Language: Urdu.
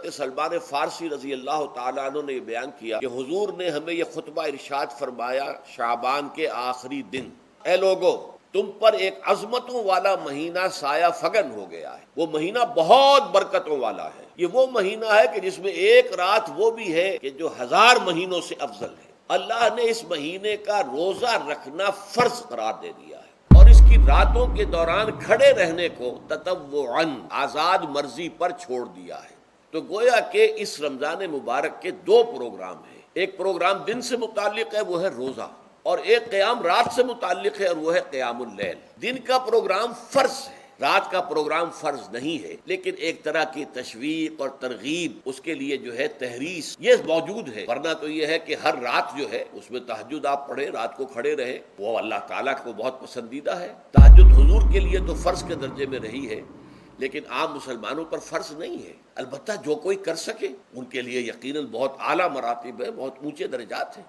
حضرت سلمان فارسی رضی اللہ تعالیٰ عنہ نے یہ بیان کیا کہ حضور نے ہمیں یہ خطبہ ارشاد فرمایا شعبان کے آخری دن، اے لوگو تم پر ایک عظمتوں والا مہینہ سایہ فگن ہو گیا ہے، وہ مہینہ بہت برکتوں والا ہے، یہ وہ مہینہ ہے کہ جس میں ایک رات وہ بھی ہے کہ جو 1000 مہینوں سے افضل ہے۔ اللہ نے اس مہینے کا روزہ رکھنا فرض قرار دے دیا ہے اور اس کی راتوں کے دوران کھڑے رہنے کو تطوعاً آزاد مرضی پر چھوڑ دیا ہے۔ تو گویا کہ اس رمضان مبارک کے 2 پروگرام ہیں، ایک پروگرام دن سے متعلق ہے وہ ہے روزہ، اور ایک قیام رات سے متعلق ہے اور وہ ہے قیام اللیل۔ دن کا پروگرام فرض ہے، رات کا پروگرام فرض نہیں ہے، لیکن ایک طرح کی تشویق اور ترغیب، اس کے لیے جو ہے تحریص یہ موجود ہے، ورنہ تو یہ ہے کہ ہر رات جو ہے اس میں تہجد آپ پڑھیں، رات کو کھڑے رہے، وہ اللہ تعالیٰ کو بہت پسندیدہ ہے۔ تہجد حضور کے لیے تو فرض کے درجے میں رہی ہے، لیکن عام مسلمانوں پر فرض نہیں ہے۔ البتہ جو کوئی کر سکے ان کے لیے یقیناً بہت اعلیٰ مراتب ہے، بہت اونچے درجات ہیں۔